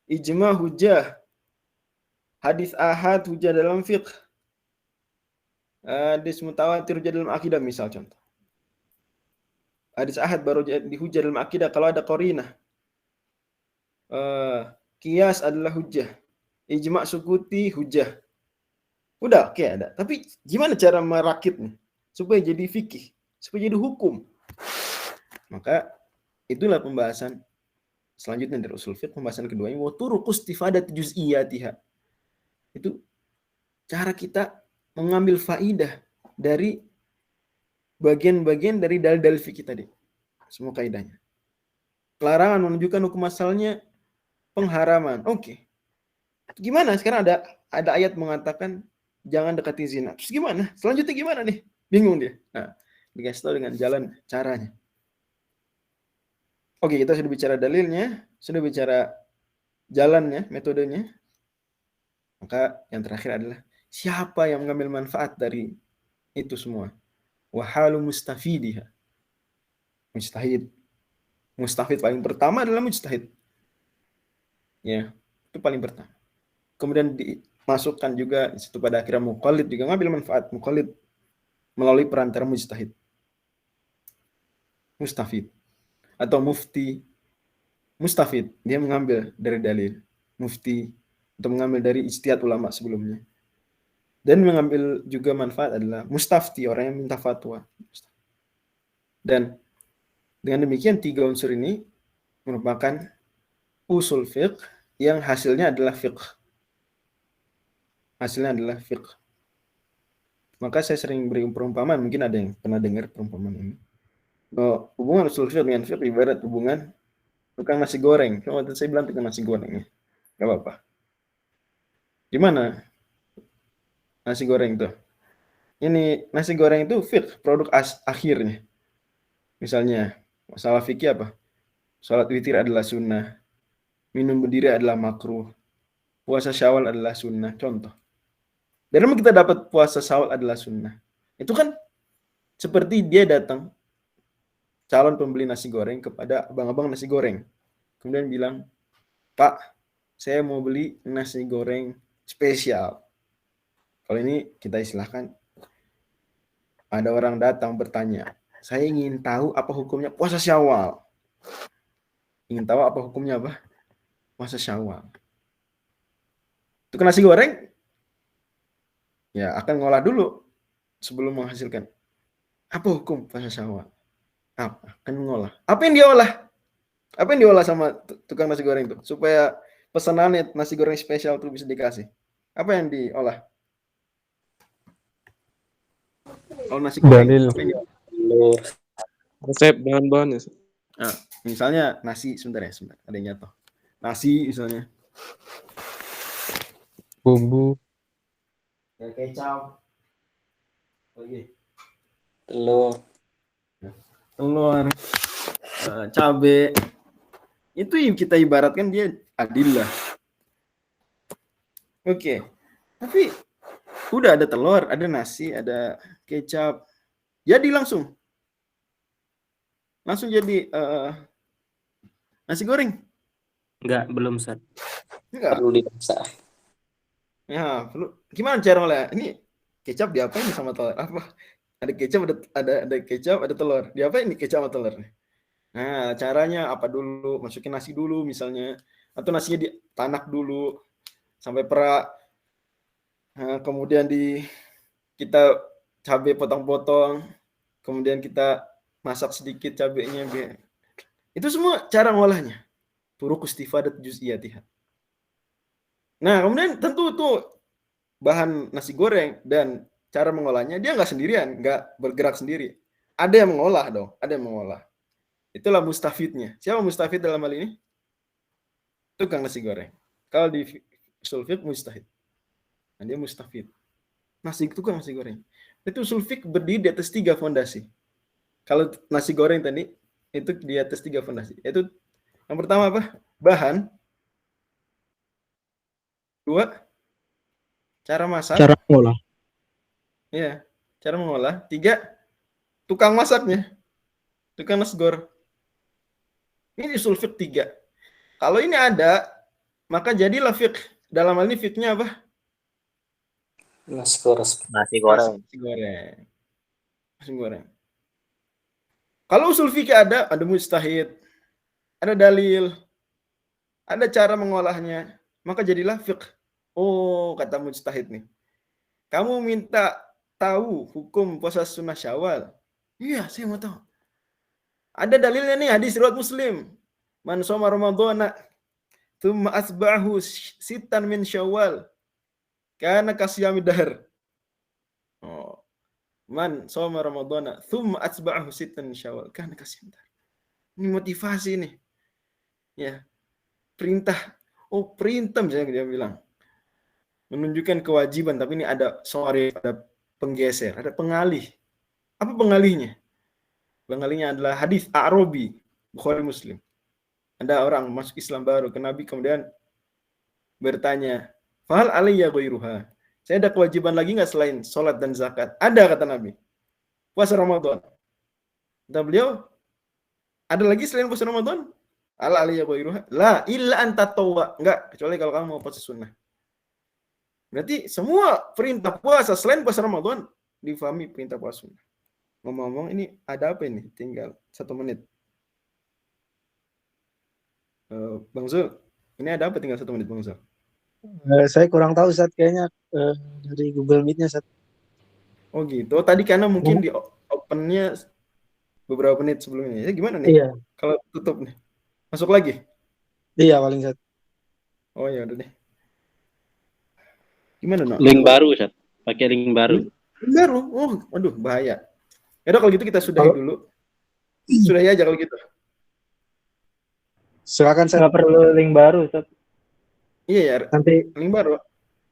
Ijma hujjah. Hadis ahad hujjah dalam fiqh. Hadis mutawatir hujjah dalam akidah misal contoh. Hadis ahad baru dihujjah dalam akidah kalau ada qarinah. Qiyas adalah hujjah. Ijma sukuti hujjah. Udah, oke ada. Tapi gimana cara merakitnya supaya jadi fikih, supaya jadi hukum? Maka itulah pembahasan selanjutnya dari usul fiqh. Pembahasan keduanya wa turuqus istifadat juz'iyatiha. Itu cara kita mengambil faidah dari bagian-bagian dari dalil-dalil fikih tadi. Semua kaidahnya. Larangan menunjukkan hukum asalnya pengharaman. Oke. Gimana? Sekarang ada ayat mengatakan jangan dekati zina. Terus gimana? Selanjutnya gimana nih? Bingung dia. Nah, dikasih tahu dengan jalan caranya. Oke, kita sudah bicara dalilnya, sudah bicara jalannya, metodenya. Maka yang terakhir adalah siapa yang mengambil manfaat dari itu semua? Wahalu mustafidiha. Mujtahid. Mustafid paling pertama adalah mujtahid. Ya, itu paling pertama. Kemudian dimasukkan juga di situ pada akhirnya muqallid juga ngambil manfaat. Muqallid melalui perantara mujtahid. mustafid. Atau mufti, mustafid, dia mengambil dari dalil. Mufti, atau mengambil dari ijtihad ulama sebelumnya. Dan mengambil juga manfaat adalah mustafti, orang yang minta fatwa. Dan dengan demikian 3 unsur ini merupakan usul fiqh yang hasilnya adalah fiqh. Hasilnya adalah fiqh. Maka saya sering beri perumpamaan, mungkin ada yang pernah dengar perumpamaan ini. Hubungan usul fiqh dengan fiqh ibarat hubungan tukang nasi goreng. Cuma saya bilang tukang nasi goreng ya. Gak apa-apa. Gimana nasi goreng itu? Ini nasi goreng itu fiqh, produk akhirnya. Misalnya, masalah fikih apa? Salat witir adalah sunnah. Minum berdiri adalah makruh. Puasa Syawal adalah sunnah. Contoh. Dari mana kita dapat puasa Syawal adalah sunnah? Itu kan seperti dia datang, calon pembeli nasi goreng kepada abang-abang nasi goreng. Kemudian bilang, Pak, saya mau beli nasi goreng spesial. Kalau ini kita istilahkan, ada orang datang bertanya, saya ingin tahu apa hukumnya puasa Syawal. Ingin tahu apa hukumnya apa? Puasa Syawal. Tukang nasi goreng, ya akan ngolah dulu sebelum menghasilkan. Apa hukum puasa Syawal? Akan ngolah. Apa yang dia olah? Apa yang diolah sama tukang nasi goreng itu? Supaya pesanannya nasi goreng spesial itu bisa dikasih. Apa yang diolah? Kalau nasi goreng, Dalil. apa yang diolah? Resep bahan-bahan ya. Nah, misalnya nasi, sebentar. Ada yang jatuh. Nasi misalnya. Bumbu. Kecap. Lagi. Telur. Cabe. Itu yang kita ibaratkan dia adillah. Oke. Tapi udah ada telur, ada nasi, ada kecap. Jadi langsung jadi nasi goreng. Enggak, belum, Ustaz. Enggak. Perlu dimasak. Ya, perlu. Gimana cara ngolah? Ini kecap diapain sama telur? Apa? Ada kecap, ada kecap, ada telur. Diapain ini kecap sama telur? Nah, caranya apa dulu? Masukin nasi dulu misalnya, atau nasinya ditanak dulu sampai perak. Nah, kemudian kita cabai potong-potong, kemudian kita masak sedikit cabenya. Itu semua cara ngolahnya. Turuq istifadat juz'iyatiha. Nah, kemudian tentu tuh bahan nasi goreng dan cara mengolahnya dia nggak sendirian, nggak bergerak sendiri. Ada yang mengolah dong, ada yang mengolah. Itulah mustafidnya. Siapa mustafid dalam hal ini? Tukang nasi goreng. Kalau di usul fiqh mustahid. Nah, dia mustafid. Tukang nasi goreng. Itu usul fiqh berdiri di atas 3 fondasi. Kalau nasi goreng tadi itu di atas 3 fondasi. Itu yang pertama apa? Bahan. 2, cara masak. Cara ngolah. Iya, cara mengolah. 3, tukang masaknya. Tukang nasi goreng. Ini usul fiqh 3. Kalau ini ada, maka jadilah fiqh. Dalam hal ini fiqhnya apa? Nasi goreng. Nasi goreng. Kalau usul fikih ada mujtahid, ada dalil, ada cara mengolahnya, maka jadilah fiqh. Oh, kata mujtahid nih. Kamu minta tahu hukum puasa sunnah Syawal? Iya, saya mau tahu. Ada dalilnya nih, hadis riwayat Muslim. Man shoma Ramadhana tsumma asba'ahu sittan min Syawal kana kasyamid dahr. Oh. Man shoma Ramadhana tsumma asba'ahu sittan min Syawal kana kasyamid dahr. Ini motivasi nih. Ya. Perintah. Oh, perintah misalnya dia bilang. Menunjukkan kewajiban, tapi ini ada ada penggeser, ada pengalih. Apa pengalihnya? Pengalihnya adalah hadis A'rabi, Bukhari Muslim. Ada orang masuk Islam baru ke Nabi kemudian bertanya, "Fahal alayya ghairuha?" Saya ada kewajiban lagi nggak selain sholat dan zakat? Ada, kata Nabi. Puasa Ramadan. Kata beliau, ada lagi selain puasa Ramadan? Ala alayya ghairuha? La illa an tatawwa. Enggak, kecuali kalau kamu mau puasa sunnah. Berarti semua perintah puasa selain puasa Ramadan difahami perintah puasa sunnah. Ngomong-ngomong ini ada apa ini? Tinggal 1 menit. Bang Zul, ini ada apa tinggal 1 menit Bang Zul? Saya kurang tahu Ustaz, kayaknya dari Google Meet-nya Ustaz. Oh gitu. Oh, tadi karena mungkin di open-nya beberapa menit sebelumnya. Ya gimana nih? Iya, Kalau tutup nih. Masuk lagi? iya paling Ustaz. Oh ya udah deh. Gimana, Nok? Link baru, Ustaz. Pakai link baru. Baru. Oh, aduh bahaya. Ya udah kalau gitu kita sudahi Kalau- dulu. Sudahi aja kalau gitu. Silakan Ustaz. Nggak perlu link baru, Ustaz. Iya ya, Nanti link baru.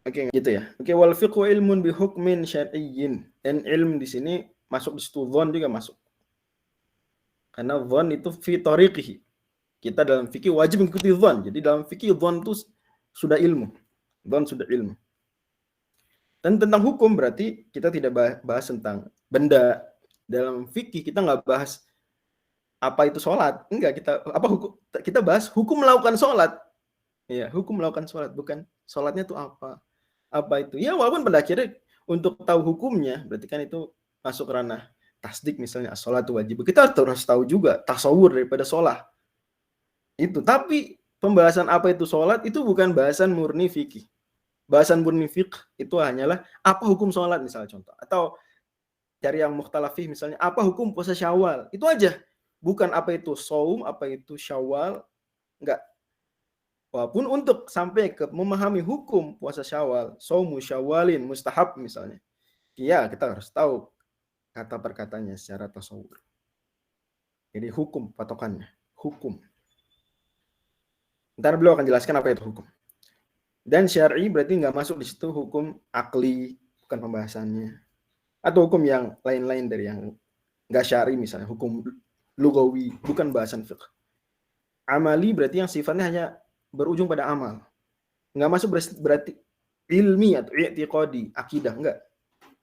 Oke, gitu ya. Oke, wal fiqhu ilmun bi hukmin syar'iyyin. Dan ilm di sini masuk di situ, dhon juga masuk. Karena dhon itu fi tariqihi. Kita dalam fikih wajib mengikuti dhon. Jadi dalam fikih dhon itu sudah ilmu. Dhon sudah ilmu. Dan tentang hukum berarti kita tidak bahas tentang benda. Dalam fikih kita nggak bahas apa itu sholat. Enggak, kita bahas hukum melakukan sholat. Ya, hukum melakukan sholat, bukan sholatnya itu apa. Apa itu? Ya walaupun pada akhirnya untuk tahu hukumnya, berarti kan itu masuk ranah tasdik misalnya, as-sholatu wajib. Kita harus tahu juga tasawur daripada sholat. Itu, tapi pembahasan apa itu sholat itu bukan bahasan murni fikih. Bahasan murni fikih itu hanyalah apa hukum sholat misalnya contoh. Atau cari yang mukhtalafih misalnya, apa hukum puasa Syawal. Itu aja. Bukan apa itu saum, apa itu Syawal. Enggak. Walaupun untuk sampai ke memahami hukum puasa Syawal, saumu Syawalin mustahab misalnya. Iya, kita harus tahu kata perkatanya secara tasawur. Jadi hukum patokannya, hukum. Ntar beliau akan jelaskan apa itu hukum. Dan syar'i berarti nggak masuk di situ hukum akli, bukan pembahasannya. Atau hukum yang lain-lain dari yang nggak syar'i misalnya, hukum lugawi, bukan bahasan fiqh. Amali berarti yang sifatnya hanya berujung pada amal. Nggak masuk berarti ilmi atau i'tiqadi, akidah, enggak.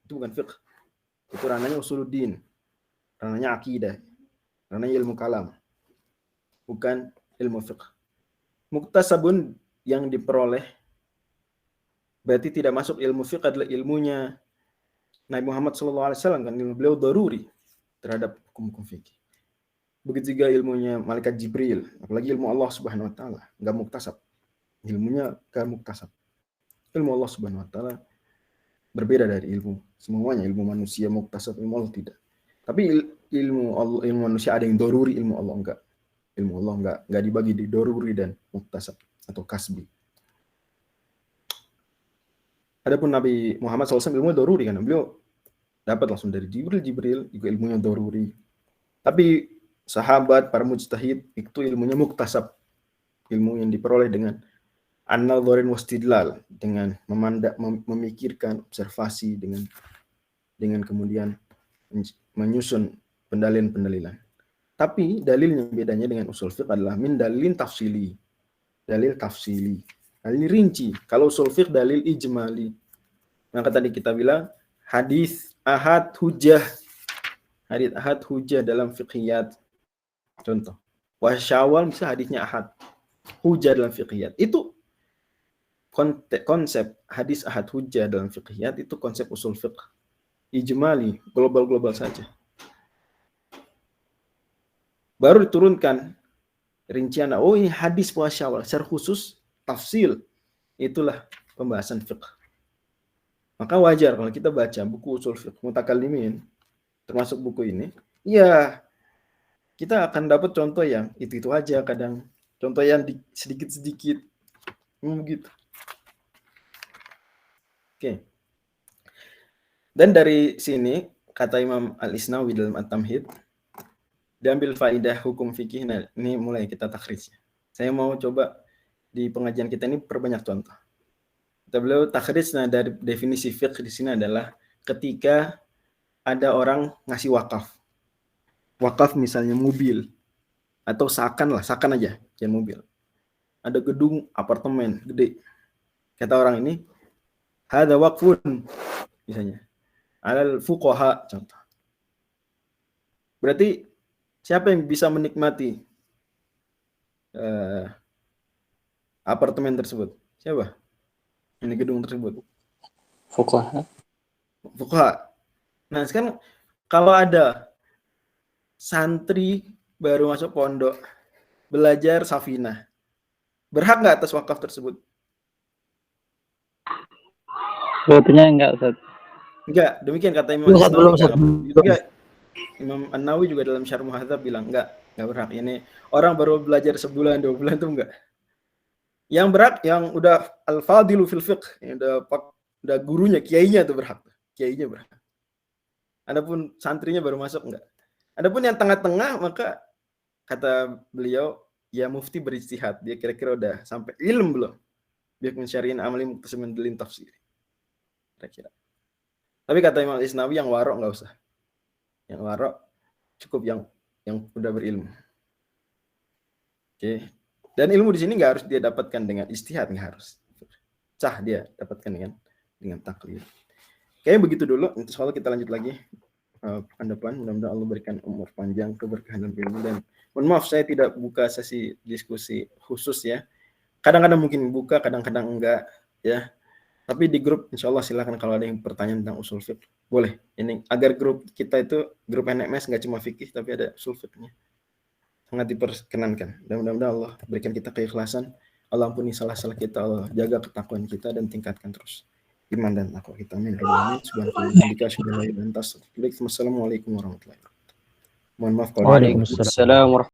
Itu bukan fiqh. Itu ranahnya usuluddin. Ranahnya akidah. Ranahnya ilmu kalam. Bukan ilmu fiqh. Muktasabun yang diperoleh berarti tidak masuk ilmu fiqh adalah ilmunya Nabi Muhammad SAW kan, ilmu beliau daruri terhadap hukum fikih. Begitu juga ilmunya malaikat Jibril, apalagi ilmu Allah Subhanahu wa taala, enggak muktasab. Ilmunya enggak muktasab. Ilmu Allah Subhanahu wa taala berbeda dari ilmu semuanya, ilmu manusia muktasab, ilmu Allah tidak. Tapi ilmu manusia ada yang daruri, ilmu Allah enggak. Ilmu Allah enggak dibagi di daruri dan muktasab atau kasbi. Adapun Nabi Muhammad SAW ilmunya daruri kan, beliau dapat langsung dari Jibril juga ilmunya daruri. Tapi sahabat, para mujtahid itu ilmunya muktasab, ilmu yang diperoleh dengan an-nadharin wastidlal, dengan memikirkan, observasi, dengan kemudian menyusun pendalilan. Tapi dalilnya bedanya dengan usul fiqh adalah min dalilin tafsili. Dalil tafsili. Dalil rinci. Kalau usul fiqh dalil ijmali. Maka tadi kita bilang hadis ahad hujjah. Hadis ahad hujjah dalam fiqhiyat. Contoh. Wa Syawal misalnya hadisnya ahad. Hujjah dalam fiqhiyat. Itu konsep hadis ahad hujjah dalam fiqhiyat itu konsep usul fiqh. Ijmali, global saja. Baru diturunkan rincian, oh ini hadis puasa Syawal, secara khusus tafsil, itulah pembahasan fiqh. Maka wajar kalau kita baca buku usul fiqh mutakallimin, termasuk buku ini, ya kita akan dapat contoh yang itu aja, kadang contoh yang sedikit-sedikit, begitu. Oke. Dan dari sini kata Imam Al-Isnawi dalam At-Tamhid, diambil faidah hukum fikih. Nah, ini mulai kita takhrij. Saya mau coba di pengajian kita ini perbanyak contoh. Kata beliau takhrij, nah dari definisi fiqh di sini adalah ketika ada orang ngasih wakaf. Wakaf misalnya mobil atau sakan aja, jangan mobil. Ada gedung apartemen gede. Kata orang ini, hadza waqfun misalnya. Alal fuqaha contoh. Berarti siapa yang bisa menikmati apartemen tersebut? Siapa? Ini gedung tersebut. Fuqaha. Fuqaha. Nah, sekarang kalau ada santri baru masuk pondok belajar Safinah, berhak nggak atas wakaf tersebut? Sebetulnya enggak, Ustaz. Enggak, demikian kata Imam Ustaz, belum, Ustaz. juga. Imam An-Nawawi juga dalam Syarh Muhadzab bilang enggak berhak. Ini orang baru belajar sebulan 2 bulan tuh enggak. Yang berhak yang udah al-fadilu fil fiqh, yang udah gurunya, kiainya tuh berhak. Kiainya berhak. Adapun santrinya baru masuk enggak. Adapun yang tengah-tengah maka kata beliau ya mufti berijtihad, dia kira-kira udah sampai ilm belum? Dia mensyari'in amali muqtasimin dalil tafsir. Kira-kira. Tapi kata Imam Isnawi yang warok nggak usah. Yang warok cukup yang udah berilmu. Oke. Dan ilmu di sini nggak harus dia dapatkan dengan istihad, nggak harus. Cah dia dapatkan dengan taklid. Kayaknya begitu dulu. Insya Allah kita lanjut lagi pekan depan. Mudah-mudahan Allah berikan umur panjang, keberkahan dan ilmu. Dan mohon maaf saya tidak buka sesi diskusi khusus ya. Kadang-kadang mungkin buka, kadang-kadang enggak ya. Tapi di grup insya Allah silakan kalau ada yang pertanyaan tentang usul fiqh boleh. Ini agar grup kita itu grup NMS nggak cuma fikih tapi ada usul fiqhnya. Sangat diperkenankan. Dan mudah-mudahan Allah berikan kita keikhlasan. Allah ampuni salah-salah kita, Allah jaga ketakwaan kita dan tingkatkan terus iman dan takwa kita. Amin. Assalamualaikum warahmatullahi wabarakatuh. Mohon maaf kalau Waalaikumsalam.